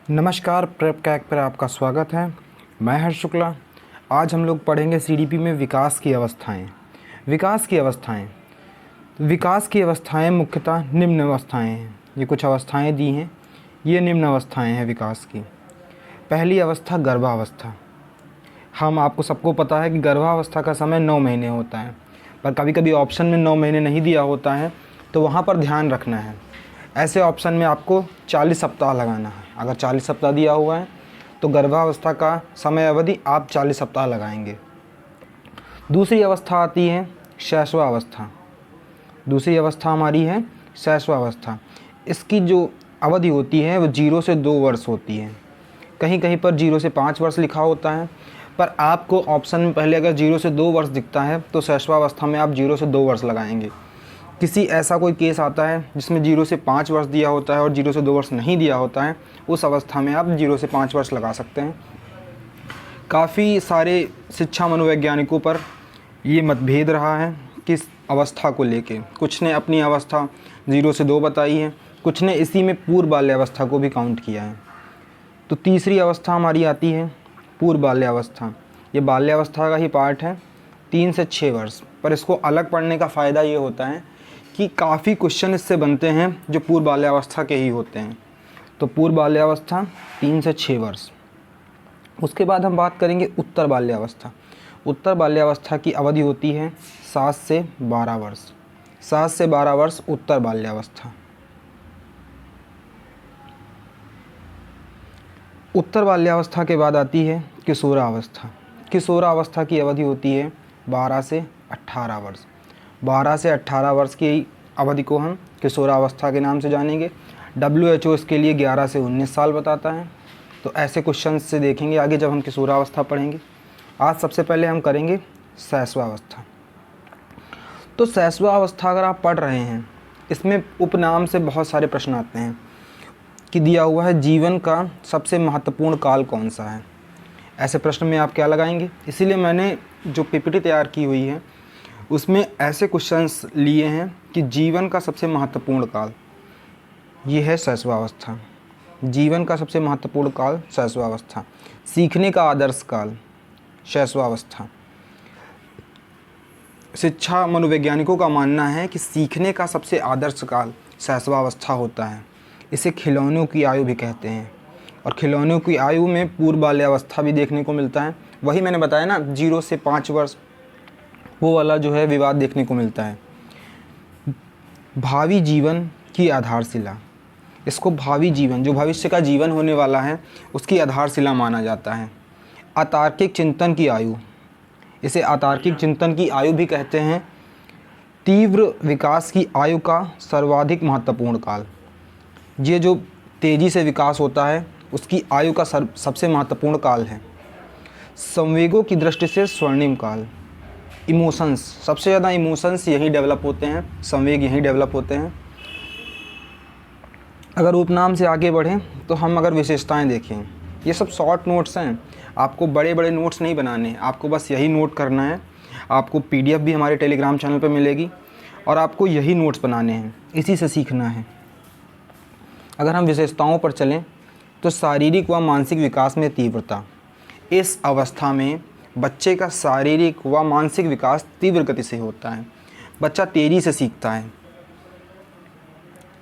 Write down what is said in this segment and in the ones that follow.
नमस्कार, प्रेप कैक पर आपका स्वागत है। मैं हर्ष शुक्ला। आज हम लोग पढ़ेंगे सीडीपी में विकास की अवस्थाएं। विकास की अवस्थाएं मुख्यतः निम्न अवस्थाएं हैं। ये कुछ अवस्थाएं दी हैं, ये निम्न अवस्थाएं हैं विकास की। पहली अवस्था गर्भावस्था। हम आपको सबको पता है कि गर्भावस्था का समय 9 महीने होता है, पर कभी कभी ऑप्शन में 9 महीने नहीं दिया होता है, तो वहाँ पर ध्यान रखना है। ऐसे ऑप्शन में आपको 40 सप्ताह लगाना है। अगर 40 सप्ताह दिया हुआ है तो गर्भावस्था का समय अवधि आप 40 सप्ताह लगाएंगे। दूसरी अवस्था आती है शैशवावस्था। दूसरी अवस्था हमारी है शैशवावस्था। इसकी जो अवधि होती है वो 0 से 2 वर्ष होती है। कहीं कहीं पर 0 से 5 वर्ष लिखा होता है, पर आपको ऑप्शन में पहले अगर 0 से 2 वर्ष दिखता है तो शैशवावस्था में आप 0 से 2 वर्ष लगाएंगे। किसी ऐसा कोई केस आता है जिसमें 0 से 5 वर्ष दिया होता है और 0 से 2 वर्ष नहीं दिया होता है, उस अवस्था में आप 0 से 5 वर्ष लगा सकते हैं। काफ़ी सारे शिक्षा मनोवैज्ञानिकों पर ये मतभेद रहा है किस अवस्था को लेके। कुछ ने अपनी अवस्था 0 से 2 बताई है, कुछ ने इसी में पूर्व बाल्यावस्था को भी काउंट किया है। तो तीसरी अवस्था हमारी आती है पूर्व बाल्यावस्था। ये बाल्यावस्था का ही पार्ट है, 3 से 6 वर्ष। पर इसको अलग पढ़ने का फ़ायदा ये होता है कि काफ़ी क्वेश्चन इससे बनते हैं जो पूर्व बाल्यावस्था के ही होते हैं। तो पूर्व बाल्यावस्था 3 से 6 वर्ष। उसके बाद हम बात करेंगे उत्तर बाल्यावस्था। उत्तर बाल्यावस्था की अवधि होती है 7 से 12 वर्ष। 7 से 12 वर्ष उत्तर बाल्यावस्था। उत्तर बाल्यावस्था के बाद आती है किशोरावस्था। किशोरावस्था की अवधि होती है 12 से 18 वर्ष। 12 से 18 वर्ष की अवधि को हम किशोरावस्था के नाम से जानेंगे। WHO इसके लिए 11 से 19 साल बताता है। तो ऐसे क्वेश्चन से देखेंगे आगे जब हम किशोरावस्था पढ़ेंगे। आज सबसे पहले हम करेंगे शैशवावस्था। तो शैशवावस्था अगर आप पढ़ रहे हैं, इसमें उपनाम से बहुत सारे प्रश्न आते हैं कि दिया हुआ है जीवन का सबसे महत्वपूर्ण काल कौन सा है। ऐसे प्रश्न में आप क्या लगाएंगे? इसीलिए मैंने जो PPT तैयार की हुई है उसमें ऐसे क्वेश्चंस लिए हैं कि जीवन का सबसे महत्वपूर्ण काल ये है शैशवावस्था। जीवन का सबसे महत्वपूर्ण काल शैशवावस्था। सीखने का आदर्श काल शैशवावस्था। शिक्षा मनोवैज्ञानिकों का मानना है कि सीखने का सबसे आदर्श काल शैशवावस्था होता है। इसे खिलौनों की आयु भी कहते हैं, और खिलौनों की आयु में पूर्व बाल्यावस्था भी देखने को मिलता है। वही मैंने बताया ना, 0 से 5 वर्ष वो वाला जो है विवाद देखने को मिलता है। भावी जीवन की आधारशिला। इसको भावी जीवन, जो भविष्य का जीवन होने वाला है, उसकी आधारशिला माना जाता है। अतार्किक चिंतन की आयु। इसे अतार्किक चिंतन की आयु भी कहते हैं। तीव्र विकास की आयु का सर्वाधिक महत्वपूर्ण काल। ये जो तेज़ी से विकास होता है उसकी आयु का सबसे महत्वपूर्ण काल है। संवेगों की दृष्टि से स्वर्णिम काल। इमोशंस, सबसे ज़्यादा इमोशंस यहीं डेवलप होते हैं, संवेग यहीं डेवलप होते हैं। अगर उपनाम से आगे बढ़ें तो हम अगर विशेषताएं देखें, ये सब शॉर्ट नोट्स हैं। आपको बड़े बड़े नोट्स नहीं बनाने, आपको बस यही नोट करना है। आपको PDF भी हमारे टेलीग्राम चैनल पर मिलेगी और आपको यही नोट्स बनाने हैं, इसी से सीखना है। अगर हम विशेषताओं पर चलें तो शारीरिक व मानसिक विकास में तीव्रता। इस अवस्था में बच्चे का शारीरिक व मानसिक विकास तीव्र गति से होता है। बच्चा तेज़ी से सीखता है।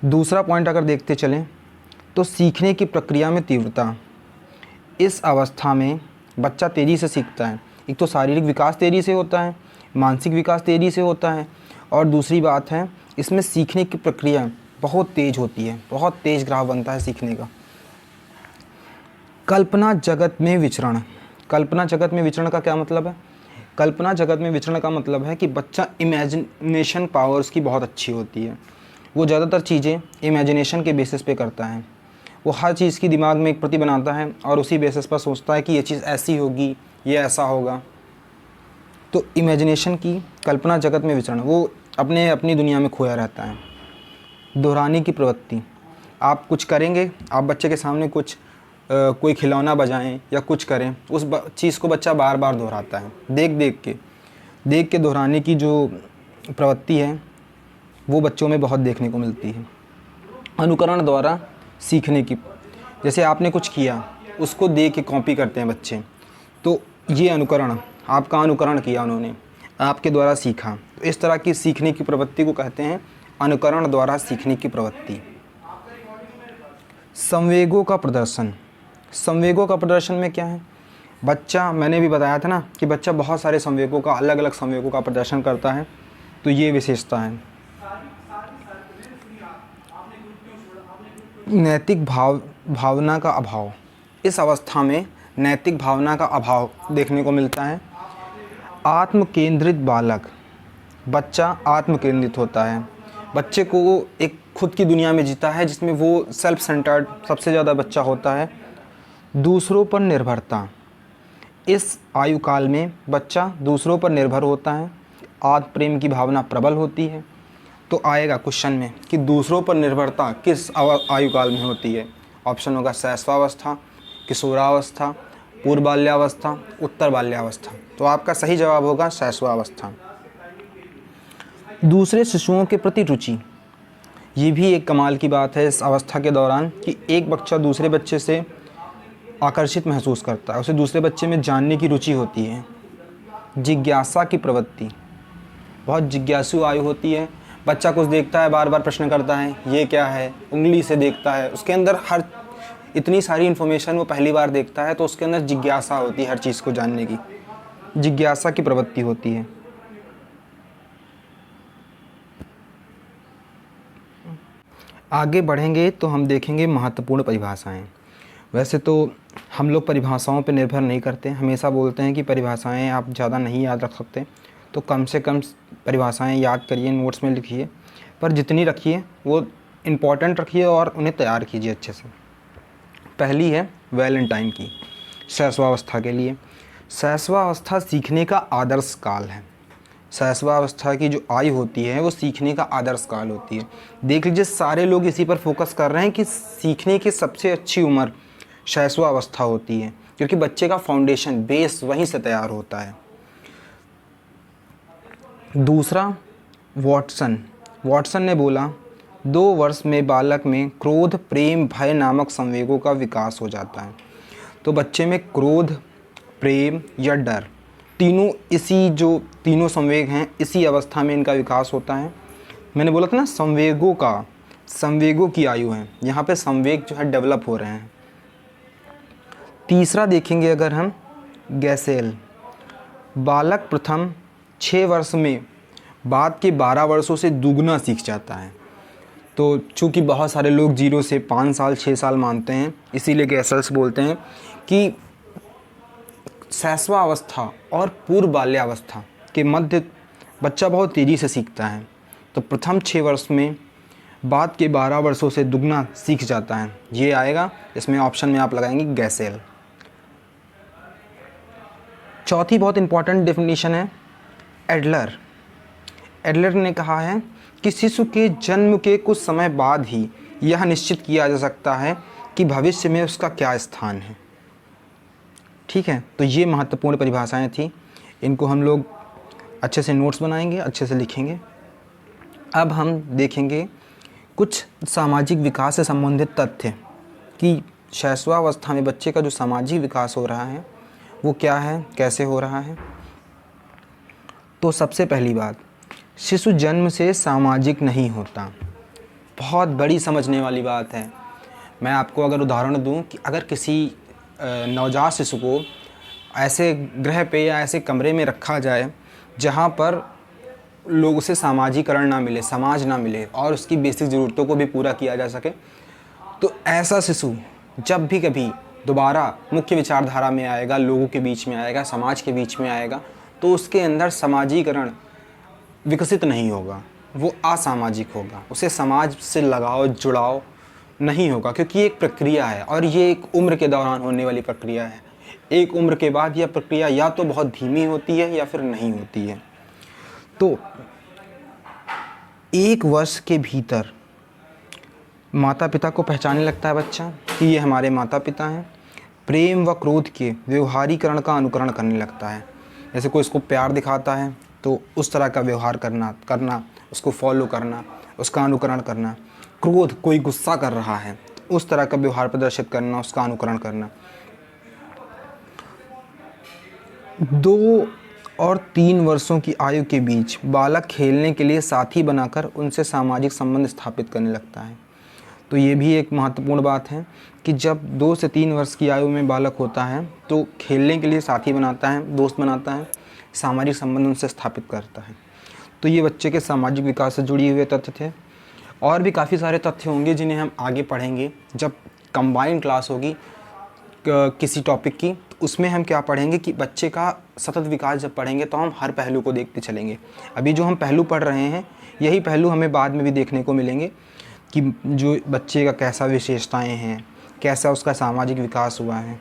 दूसरा पॉइंट अगर देखते चलें तो सीखने की प्रक्रिया में तीव्रता। इस अवस्था में बच्चा तेज़ी से सीखता है। एक तो शारीरिक विकास तेज़ी से होता है, मानसिक विकास तेज़ी से होता है, और दूसरी बात है इसमें सीखने की प्रक्रिया बहुत तेज़ होती है, बहुत तेज़ ग्राफ बनता है सीखने का। कल्पना जगत में विचरण। कल्पना जगत में विचरण का क्या मतलब है? कल्पना जगत में विचरण का मतलब है कि बच्चा इमेजिनेशन पावर उसकी बहुत अच्छी होती है। वो ज़्यादातर चीज़ें इमेजिनेशन के बेसिस पे करता है। वो हर चीज़ की दिमाग में एक प्रति बनाता है और उसी बेसिस पर सोचता है कि ये चीज़ ऐसी होगी, ये ऐसा होगा। तो इमेजिनेशन की, कल्पना जगत में विचरण, वो अपनी दुनिया में खोया रहता है। दोहराने की प्रवृत्ति। आप कुछ करेंगे, आप बच्चे के सामने कुछ कोई खिलौना बजाएं या कुछ करें, उस चीज़ को बच्चा बार बार दोहराता है। देख के दोहराने की जो प्रवृत्ति है वो बच्चों में बहुत देखने को मिलती है। अनुकरण द्वारा सीखने की जैसे आपने कुछ किया, उसको देख के कॉपी करते हैं बच्चे, तो ये अनुकरण, आपका अनुकरण किया उन्होंने, आपके द्वारा सीखा। तो इस तरह की सीखने की प्रवृत्ति को कहते हैं अनुकरण द्वारा सीखने की प्रवृत्ति। संवेगों का प्रदर्शन। संवेगों का प्रदर्शन में क्या है, बच्चा, मैंने भी बताया था ना कि बच्चा बहुत सारे संवेगों का, अलग अलग संवेगों का प्रदर्शन करता है, तो ये विशेषता है। नैतिक भावना का अभाव। इस अवस्था में नैतिक भावना का अभाव देखने को मिलता है। आत्म केंद्रित बालक। बच्चा आत्म केंद्रित होता है, बच्चे को एक खुद की दुनिया में जीता है जिसमें वो सेल्फ सेंटर्ड सबसे ज़्यादा बच्चा होता है। दूसरों पर निर्भरता। इस आयु काल में बच्चा दूसरों पर निर्भर होता है, आत्म प्रेम की भावना प्रबल होती है। तो आएगा क्वेश्चन में कि दूसरों पर निर्भरता किस आयु काल में होती है। ऑप्शन होगा शैशवावस्था, किशोरावस्था, पूर्व बाल्यावस्था, उत्तर बाल्यावस्था। तो आपका सही जवाब होगा शैशवावस्था। दूसरे शिशुओं के प्रति रुचि। ये भी एक कमाल की बात है इस अवस्था के दौरान कि एक बच्चा दूसरे बच्चे से आकर्षित महसूस करता है, उसे दूसरे बच्चे में जानने की रुचि होती है। जिज्ञासा की प्रवृत्ति। बहुत जिज्ञासु आयु होती है, बच्चा कुछ देखता है, बार बार प्रश्न करता है ये क्या है, उंगली से देखता है, उसके अंदर हर इतनी सारी इन्फॉर्मेशन वो पहली बार देखता है, तो उसके अंदर जिज्ञासा होती है हर चीज़ को जानने की, जिज्ञासा की प्रवृत्ति होती है। आगे बढ़ेंगे तो हम देखेंगे महत्वपूर्ण परिभाषाएं। वैसे तो हम लोग परिभाषाओं पर निर्भर नहीं करते, हमेशा बोलते हैं कि परिभाषाएं आप ज़्यादा नहीं याद रख सकते तो कम से कम परिभाषाएं याद करिए, नोट्स में लिखिए, पर जितनी रखिए वो इम्पॉर्टेंट रखिए और उन्हें तैयार कीजिए अच्छे से। पहली है वैलेंटाइन की, शैशवावस्था के लिए। शैशवावस्था सीखने का आदर्श काल है। शैशवावस्था की जो आयु होती है वो सीखने का आदर्श काल होती है। देख लीजिए सारे लोग इसी पर फोकस कर रहे हैं कि सीखने की सबसे अच्छी उम्र शैशवावस्था होती है, क्योंकि बच्चे का फाउंडेशन, बेस वहीं से तैयार होता है। दूसरा, वॉटसन ने बोला 2 वर्ष में बालक में क्रोध, प्रेम, भय नामक संवेगों का विकास हो जाता है। तो बच्चे में क्रोध, प्रेम या डर, तीनों तीनों संवेग हैं, इसी अवस्था में इनका विकास होता है। मैंने बोला था ना संवेगों की आयु है, यहाँ पे संवेग जो है डेवलप हो रहे हैं। तीसरा देखेंगे अगर हम, गैसेल। बालक प्रथम 6 वर्ष में बाद के 12 वर्षों से दुगना सीख जाता है। तो चूँकि बहुत सारे लोग 0 से 5 साल 6 साल मानते हैं, इसीलिए गैसेल्स बोलते हैं कि शैशवावस्था और पूर्व बाल्यावस्था के मध्य बच्चा बहुत तेज़ी से सीखता है। तो प्रथम 6 वर्ष में बाद के 12 वर्षों से दुगना सीख जाता है, ये आएगा। इसमें ऑप्शन में आप लगाएंगे गैसेल। चौथी बहुत इंपॉर्टेंट डेफिनेशन है एडलर ने कहा है कि शिशु के जन्म के कुछ समय बाद ही यह निश्चित किया जा सकता है कि भविष्य में उसका क्या स्थान है। ठीक है, तो ये महत्वपूर्ण परिभाषाएं थी, इनको हम लोग अच्छे से नोट्स बनाएंगे, अच्छे से लिखेंगे। अब हम देखेंगे कुछ सामाजिक विकास से संबंधित तथ्य कि शैशवावस्था में बच्चे का जो सामाजिक विकास हो रहा है वो क्या है, कैसे हो रहा है। तो सबसे पहली बात, शिशु जन्म से सामाजिक नहीं होता। बहुत बड़ी समझने वाली बात है। मैं आपको अगर उदाहरण दूं कि अगर किसी नवजात शिशु को ऐसे ग्रह पे या ऐसे कमरे में रखा जाए जहां पर लोगों से सामाजिकरण ना मिले, समाज ना मिले और उसकी बेसिक ज़रूरतों को भी पूरा किया जा सके, तो ऐसा शिशु जब भी कभी दोबारा मुख्य विचारधारा में आएगा, लोगों के बीच में आएगा, समाज के बीच में आएगा, तो उसके अंदर समाजीकरण विकसित नहीं होगा, वो असामाजिक होगा, उसे समाज से लगाव, जुड़ाव नहीं होगा, क्योंकि ये एक प्रक्रिया है और ये एक उम्र के दौरान होने वाली प्रक्रिया है। एक उम्र के बाद यह प्रक्रिया या तो बहुत धीमी होती है या फिर नहीं होती है। तो 1 वर्ष के भीतर माता पिता को पहचानने लगता है बच्चा कि ये हमारे माता पिता हैं। प्रेम व क्रोध के व्यवहारीकरण का अनुकरण करने लगता है। जैसे कोई इसको प्यार दिखाता है तो उस तरह का व्यवहार करना, उसको फॉलो करना, उसका अनुकरण करना। क्रोध, कोई गुस्सा कर रहा है उस तरह का व्यवहार प्रदर्शित करना, उसका अनुकरण करना। 2 और 3 वर्षों की आयु के बीच बालक खेलने के लिए साथी बनाकर उनसे सामाजिक संबंध स्थापित करने लगता है। तो ये भी एक महत्वपूर्ण बात है कि जब 2 से 3 वर्ष की आयु में बालक होता है तो खेलने के लिए साथी बनाता है, दोस्त बनाता है, सामाजिक संबंध उनसे स्थापित करता है। तो ये बच्चे के सामाजिक विकास से जुड़े हुए तथ्य थे। और भी काफ़ी सारे तथ्य होंगे जिन्हें हम आगे पढ़ेंगे जब कंबाइंड क्लास होगी किसी टॉपिक की। तो उसमें हम क्या पढ़ेंगे कि बच्चे का सतत विकास जब पढ़ेंगे तो हम हर पहलू को देखते चलेंगे। अभी जो हम पहलू पढ़ रहे हैं यही पहलू हमें बाद में भी देखने को मिलेंगे कि जो बच्चे का कैसा विशेषताएं हैं, कैसा उसका सामाजिक विकास हुआ है।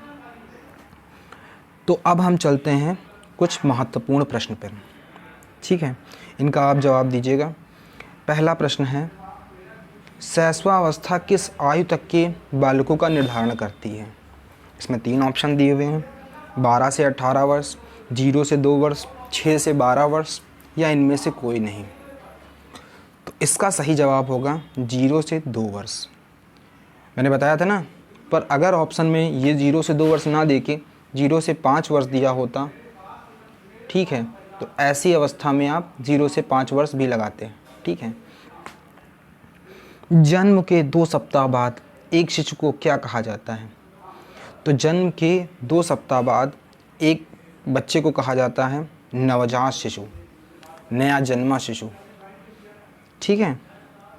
तो अब हम चलते हैं कुछ महत्वपूर्ण प्रश्न पर, ठीक है, इनका आप जवाब दीजिएगा। पहला प्रश्न है, शैशवावस्था किस आयु तक के बालकों का निर्धारण करती है? इसमें 3 ऑप्शन दिए हुए हैं, 12 से 18 वर्ष, 0 से 2 वर्ष, 6 से 12 वर्ष या इनमें से कोई नहीं। तो इसका सही जवाब होगा 0 से 2 वर्ष। मैंने बताया था ना, पर अगर ऑप्शन में ये 0 से 2 वर्ष ना दे के 0 से 5 वर्ष दिया होता, ठीक है, तो ऐसी अवस्था में आप 0 से 5 वर्ष भी लगाते हैं, ठीक है। जन्म के 2 सप्ताह बाद एक शिशु को क्या कहा जाता है? तो जन्म के 2 सप्ताह बाद एक बच्चे को कहा जाता है नवजात शिशु, नया जन्मा शिशु, ठीक है।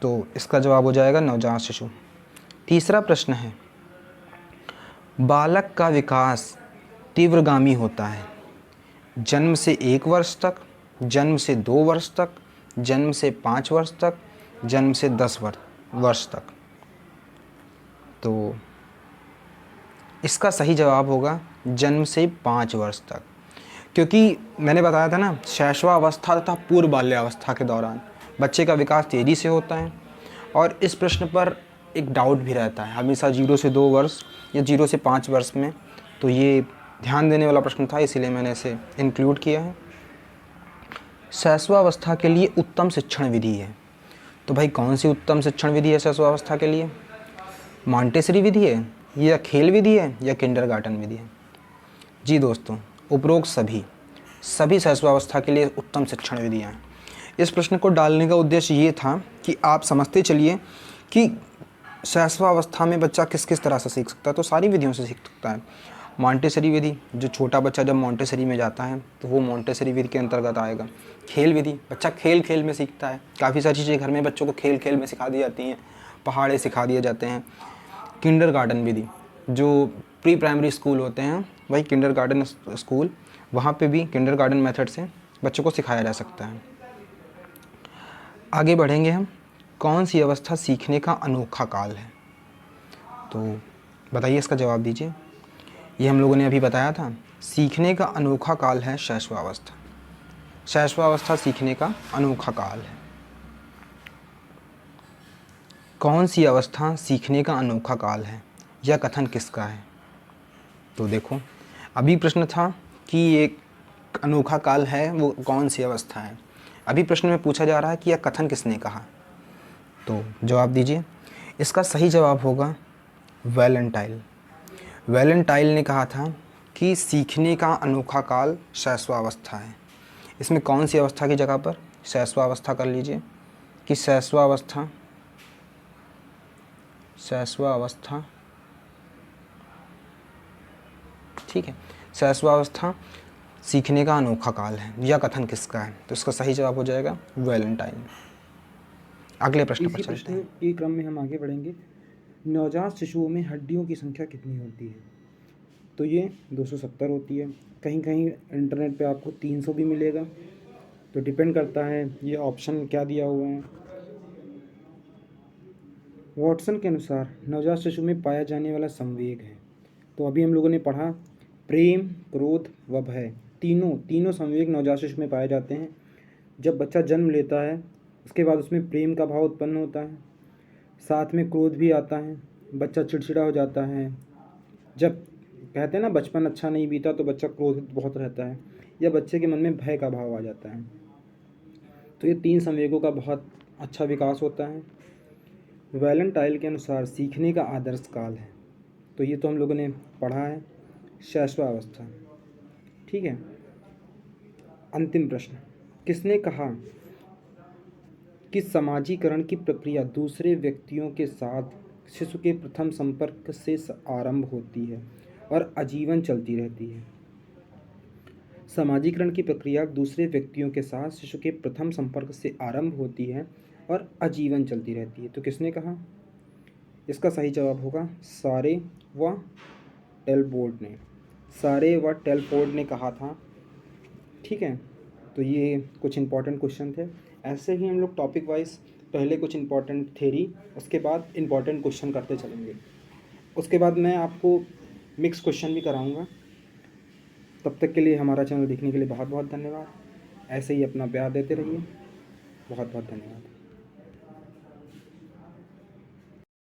तो इसका जवाब हो जाएगा नवजात शिशु। तीसरा प्रश्न है, बालक का विकास तीव्रगामी होता है जन्म से 1 वर्ष तक, जन्म से 2 वर्ष तक, जन्म से 5 वर्ष तक, जन्म से 10 वर्ष तक। तो इसका सही जवाब होगा जन्म से 5 वर्ष तक, क्योंकि मैंने बताया था ना, शैशवावस्था तथा पूर्व बाल्यावस्था के दौरान बच्चे का विकास तेज़ी से होता है। और इस प्रश्न पर एक डाउट भी रहता है हमेशा 0 से 2 वर्ष या 0 से 5 वर्ष में, तो ये ध्यान देने वाला प्रश्न था, इसीलिए मैंने इसे इंक्लूड किया है। शैशवावस्था के लिए उत्तम शिक्षण विधि है, तो भाई कौन सी उत्तम शिक्षण विधि है शैशवावस्था के लिए? मॉन्टेसरी विधि है या खेल विधि है या किंडरगार्टन विधि है? जी दोस्तों, उपरोक्त सभी शैशवावस्था के लिए उत्तम शिक्षण विधियाँ हैं। इस प्रश्न को डालने का उद्देश्य ये था कि आप समझते चलिए कि शैशवावस्था में बच्चा किस किस तरह से सीख सकता है। तो सारी विधियों से सीख सकता है। मॉन्टेसरी विधि, जो छोटा बच्चा जब मॉन्टेसरी में जाता है तो वो मॉन्टेसरी विधि के अंतर्गत आएगा। खेल विधि, बच्चा खेल खेल में सीखता है। काफ़ी सारी चीज़ें घर में बच्चों को खेल खेल में सिखा दी जाती हैं, पहाड़े सिखा दिए जाते हैं। किंडरगार्टन विधि, जो प्री प्राइमरी स्कूल होते हैं वही किंडरगार्टन स्कूल, वहाँ पे भी किंडरगार्टन मेथड से बच्चों को सिखाया जा सकता है। आगे बढ़ेंगे हम, कौन सी अवस्था सीखने का अनोखा काल है? तो बताइए, इसका जवाब दीजिए। ये हम लोगों ने अभी बताया था, सीखने का अनोखा काल है शैशवावस्था। शैशवावस्था सीखने का अनोखा काल है। कौन सी अवस्था सीखने का अनोखा काल है, यह कथन किसका है? तो देखो, अभी प्रश्न था कि एक अनोखा काल है, वो कौन सी अवस्था है। अभी प्रश्न में पूछा जा रहा है कि यह कथन किसने कहा। तो जवाब दीजिए। इसका सही जवाब होगा वैलेंटाइन। वैलेंटाइन ने कहा था कि सीखने का अनोखा काल शैशवावस्था है। इसमें कौन सी अवस्था की जगह पर शैशवावस्था कर लीजिए कि शैशवावस्था ठीक है, शैशवावस्था सीखने का अनोखा काल है, यह कथन किसका है? तो इसका सही जवाब हो जाएगा वैलेंटाइन। अगले प्रश्न पर चलते हैं। इसी क्रम में हम आगे बढ़ेंगे। नवजात शिशुओं में हड्डियों की संख्या कितनी होती है? तो ये 270 होती है। कहीं कहीं इंटरनेट पे आपको 300 भी मिलेगा, तो डिपेंड करता है ये ऑप्शन क्या दिया हुआ है। वॉटसन के अनुसार नवजात शिशु में पाया जाने वाला संवेग है। तो अभी हम लोगों ने पढ़ा प्रेम, क्रोध व भय, तीनों संवेग नवजात शिशु में पाए जाते हैं। जब बच्चा जन्म लेता है उसके बाद उसमें प्रेम का भाव उत्पन्न होता है, साथ में क्रोध भी आता है, बच्चा चिड़चिड़ा हो जाता है। जब कहते हैं ना बचपन अच्छा नहीं बीता तो बच्चा क्रोधित बहुत रहता है, या बच्चे के मन में भय का भाव आ जाता है। तो ये 3 संवेगों का बहुत अच्छा विकास होता है। वैलेंटाइन के अनुसार सीखने का आदर्श काल है। तो ये तो हम लोगों ने पढ़ा है, शैशवावस्था। ठीक है, अंतिम प्रश्न, किसने कहा कि समाजीकरण की प्रक्रिया दूसरे व्यक्तियों के साथ शिशु के प्रथम संपर्क से आरंभ होती है और आजीवन चलती रहती है? समाजीकरण की प्रक्रिया दूसरे व्यक्तियों के साथ शिशु के प्रथम संपर्क से आरंभ होती है और आजीवन चलती रहती है। तो किसने कहा? इसका सही जवाब होगा सारे व टेलबोर्ड ने। सारे व टेलफोर्ड ने कहा था। ठीक है, तो ये कुछ इंपॉर्टेंट क्वेश्चन थे। ऐसे ही हम लोग टॉपिक वाइज पहले कुछ इंपॉर्टेंट थ्योरी, उसके बाद इंपॉर्टेंट क्वेश्चन करते चलेंगे। उसके बाद मैं आपको मिक्स क्वेश्चन भी कराऊंगा। तब तक के लिए हमारा चैनल देखने के लिए बहुत बहुत धन्यवाद। ऐसे ही अपना प्यार देते रहिए। बहुत बहुत धन्यवाद।